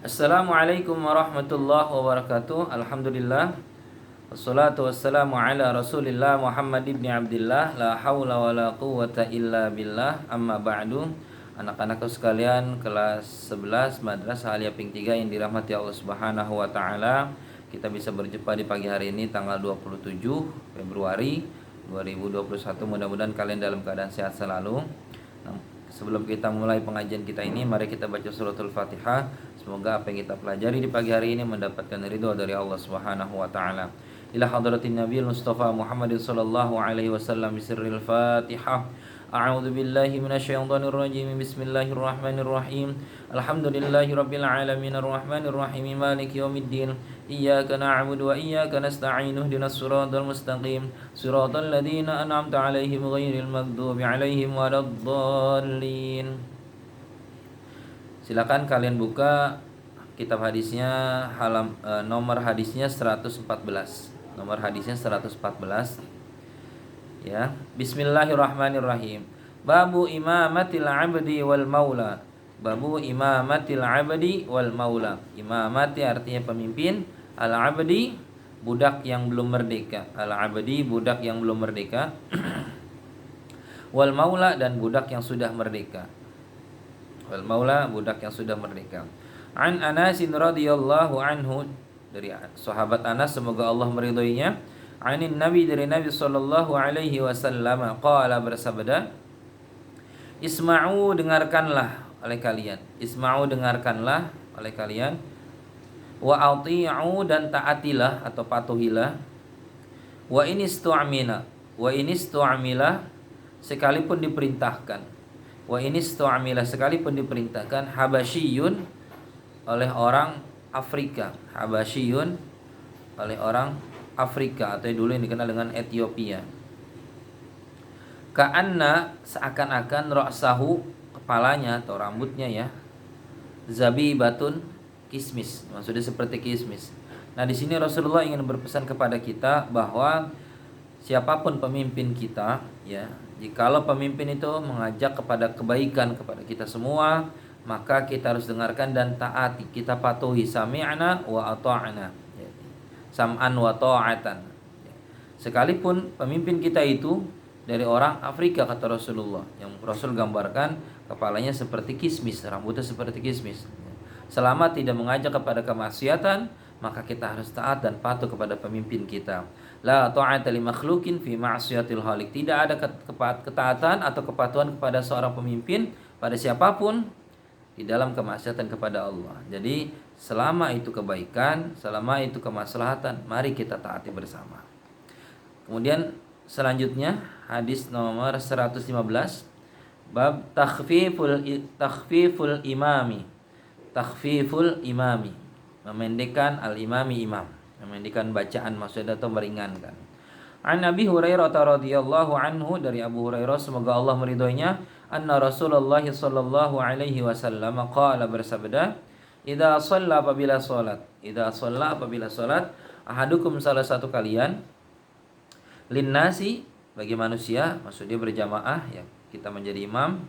Assalamualaikum warahmatullahi wabarakatuh. Alhamdulillah. Wassalatu wassalamu ala Rasulillah Muhammad ibn Abdullah. La haula wa la quwwata illa billah. Amma ba'du. Anak-anakku sekalian, kelas 11 Madrasah Aliyah Ping 3 yang dirahmati Allah Subhanahu wa taala. Kita bisa berjumpa di pagi hari ini tanggal 27 Februari 2021. Mudah-mudahan kalian dalam keadaan sehat selalu. Nah, sebelum kita mulai pengajian kita ini, mari kita baca suratul Fatihah. Semoga apa yang kita pelajari di pagi hari ini mendapatkan ridho dari Allah Subhanahu wa taala. Ila hadratin Nabi Mustafa Muhammadin sallallahu alaihi wasallam bisirril Fatihah. A'udzu billahi minasyaitonir rajim. Bismillahirrahmanirrahim. Alhamdulillahirabbil alamin arrahmanir rahim maliki yaumiddin. Iyyaka na'budu wa iyyaka nasta'in ihdinas siratal mustaqim. Siratal ladzina an'amta 'alaihim ghairil maghdubi 'alaihim waladdallin. Silakan kalian buka kitab hadisnya nomor hadisnya 114. Nomor hadisnya 114. Ya. Bismillahirrahmanirrahim. Babu imamatil 'abdi wal maula. Babu imamatil 'abdi wal maula. Imamati artinya pemimpin, al-'abdi budak yang belum merdeka. Al-'abdi budak yang belum merdeka. Wal maula dan budak yang sudah merdeka. Wal maula budak yang sudah merdeka. An Anas radhiyallahu anhu, dari sahabat Anas semoga Allah meridhoinya, anin Nabi, dari Nabi sallallahu alaihi wasallam, qala, bersabda, Isma'u, dengarkanlah oleh kalian. Isma'u, dengarkanlah oleh kalian. Wa ati'u, dan taatilah atau patuhilah. Wa inistu'amila, wa inistu'amila, sekalipun diperintahkan. Wa ini stu'amila, sekalipun diperintahkan. Habasyiyun, oleh orang Afrika. Habasyiyun, oleh orang Afrika, atau dulu yang dikenal dengan Ethiopia. Ka'anna, seakan-akan, ra'sahu, kepalanya atau rambutnya ya, zabibatun, kismis, maksudnya seperti kismis. Nah, di sini Rasulullah ingin berpesan kepada kita bahwa siapapun pemimpin kita ya, jikalau pemimpin itu mengajak kepada kebaikan kepada kita semua, maka kita harus dengarkan dan taati, kita patuhi. Sami'na wa ata'na, sam'an wa ta'atan. Sekalipun pemimpin kita itu dari orang Afrika, kata Rasulullah, yang Rasul gambarkan kepalanya seperti kismis, rambutnya seperti kismis. Selama tidak mengajak kepada kemaksiatan, maka kita harus taat dan patuh kepada pemimpin kita. La ta'ata li makhlukin fi ma'siyatil khaliq. Tidak ada ketaatan atau kepatuhan kepada seorang pemimpin, pada siapapun, di dalam kemaksiatan kepada Allah. Jadi selama itu kebaikan, selama itu kemaslahatan, mari kita taati bersama. Kemudian selanjutnya hadis nomor 115, bab takhfiful imami. Takhfiful imami, memendekkan al-imami, imam, memendekkan bacaan maksudnya atau meringankan. An Abi Hurairah radhiyallahu anhu, dari Abu Hurairah semoga Allah meridhoinya, anna Rasulullah sallallahu alaihi wasallam qala, bersabda, idza shalla, apabila salat, idza shalla, apabila salat, ahadukum, salah satu kalian, linnasi, bagi manusia, maksudnya berjamaah ya, kita menjadi imam,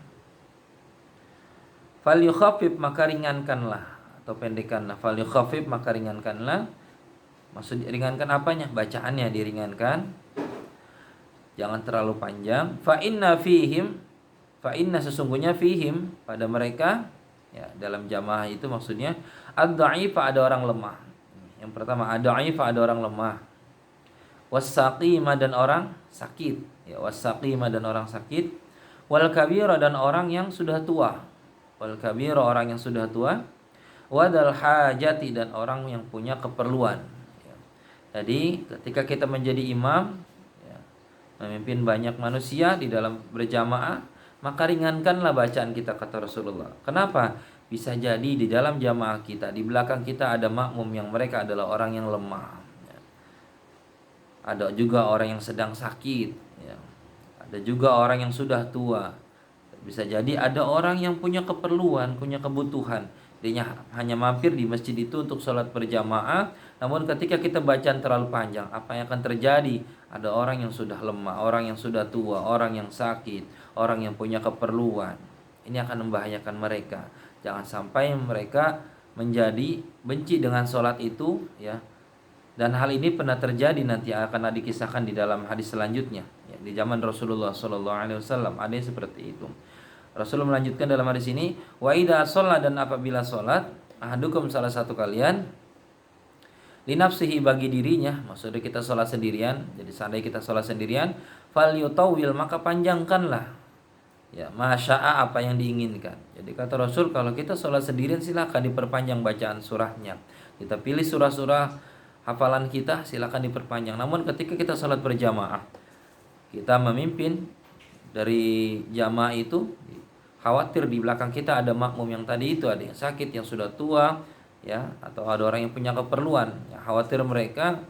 fal yukhaffif, maka ringankanlah atau pendekkanlah. Fal yukhaffif, maka ringankanlah. Maksud ringankan apanya? Bacaannya diringankan. Jangan terlalu panjang. Fa inna fihim, fa inna, sesungguhnya, fihim, pada mereka ya, dalam jamaah itu maksudnya ad-dha'ifa, ada orang lemah. Yang pertama ad-dha'ifa, ada orang lemah. Was-saqima, dan orang sakit. Ya, was-saqima, dan orang sakit. Wal kabira, dan orang yang sudah tua. Wal kabira, orang yang sudah tua. Wadal hajati, dan orang yang punya keperluan. Jadi ketika kita menjadi imam ya, memimpin banyak manusia di dalam berjamaah, maka ringankanlah bacaan kita, kata Rasulullah. Kenapa? Bisa jadi di dalam jamaah kita, di belakang kita ada makmum yang mereka adalah orang yang lemah ya. Ada juga orang yang sedang sakit ya. Ada juga orang yang sudah tua. Bisa jadi ada orang yang punya keperluan, punya kebutuhan. Dia hanya mampir di masjid itu untuk sholat berjamaah. Namun ketika kita bacaan terlalu panjang, apa yang akan terjadi? Ada orang yang sudah lemah, orang yang sudah tua, orang yang sakit, orang yang punya keperluan. Ini akan membahayakan mereka. Jangan sampai mereka menjadi benci dengan sholat itu, ya. Dan hal ini pernah terjadi, nanti akan dikisahkan di dalam hadis selanjutnya, ya, di zaman Rasulullah SAW ada yang seperti itu. Rasulullah melanjutkan dalam hadis ini, wa idza shalla, dan apabila sholat, ahadukum, salah satu kalian, linafsihi, bagi dirinya, maksudnya kita sholat sendirian. Jadi seandainya kita sholat sendirian, fal yutawil, maka panjangkanlah, ya, masya'a, apa yang diinginkan. Jadi kata Rasul, kalau kita sholat sendirian silakan diperpanjang bacaan surahnya. Kita pilih surah-surah hafalan kita, silakan diperpanjang. Namun ketika kita sholat berjamaah, kita memimpin dari jamaah itu, khawatir di belakang kita ada makmum yang tadi itu, ada yang sakit, yang sudah tua, ya, atau ada orang yang punya keperluan, ya, khawatir mereka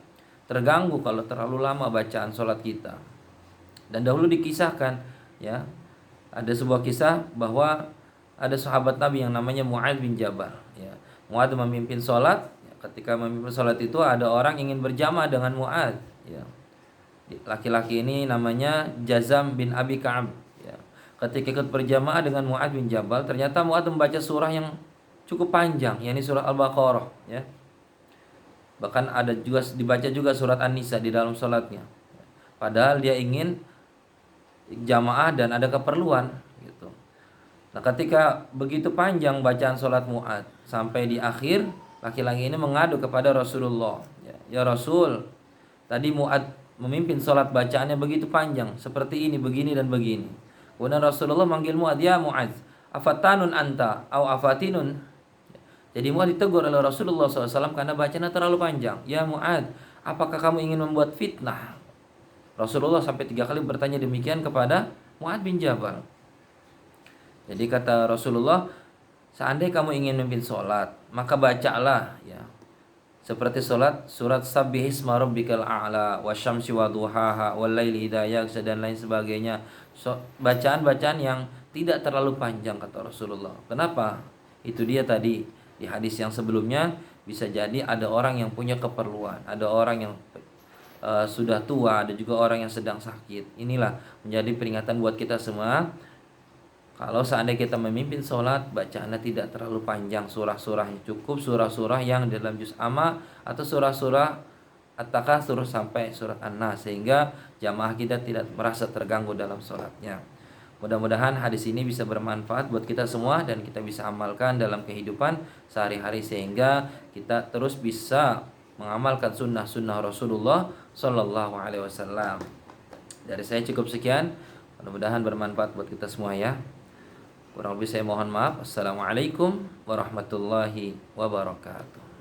terganggu kalau terlalu lama bacaan sholat kita. Dan dahulu dikisahkan, ya, ada sebuah kisah bahwa ada sahabat Nabi yang namanya Mu'adz bin Jabal, ya. Mu'adz memimpin sholat. Ketika memimpin sholat itu ada orang ingin berjamaah dengan Mu'adz, ya. Laki-laki ini namanya Jazam bin Abi Ka'ab, ya. Ketika ikut berjamaah dengan Mu'adz bin Jabal, ternyata Mu'adz membaca surah yang cukup panjang, yakni surah Al-Baqarah, ya. Bahkan ada juga dibaca juga surat An-Nisa di dalam sholatnya. Padahal dia ingin jamaah dan ada keperluan, gitu. Nah, ketika begitu panjang bacaan sholat Mu'adz sampai di akhir, laki-laki ini mengadu kepada Rasulullah, ya Rasul, tadi Mu'adz memimpin sholat, bacaannya begitu panjang, seperti ini, begini dan begini. Kemudian Rasulullah manggil Mu'adz, ya Mu'adz, afatanun anta au afatinun. Jadi Mu'adz ditegur oleh Rasulullah SAW karena bacanya terlalu panjang. Ya Mu'adz, apakah kamu ingin membuat fitnah? Rasulullah sampai 3 kali bertanya demikian kepada Mu'adz bin Jabal. Jadi kata Rasulullah, seandainya kamu ingin memimpin sholat, maka bacalah, ya, seperti sholat surat Sabbihisma rabbikal a'la, wasyamsi waduhaha, wallaili idza yaghsha, dan lain sebagainya. Bacaan-bacaan yang tidak terlalu panjang, kata Rasulullah. Kenapa? Itu dia tadi di hadis yang sebelumnya, bisa jadi ada orang yang punya keperluan, ada orang yang sudah tua, ada juga orang yang sedang sakit. Inilah menjadi peringatan buat kita semua. Kalau seandainya kita memimpin sholat, bacaannya tidak terlalu panjang, surah-surahnya cukup surah-surah yang dalam juz amma atau surah-surah At-Takatsur sampai surat An-Nas, sehingga jamaah kita tidak merasa terganggu dalam sholatnya. Mudah-mudahan hadis ini bisa bermanfaat buat kita semua dan kita bisa amalkan dalam kehidupan sehari-hari, sehingga kita terus bisa mengamalkan sunnah-sunnah Rasulullah Sallallahu Alaihi Wasallam. Dari saya cukup sekian. Mudah-mudahan bermanfaat buat kita semua, ya. Kurang lebih saya mohon maaf. Assalamualaikum warahmatullahi wabarakatuh.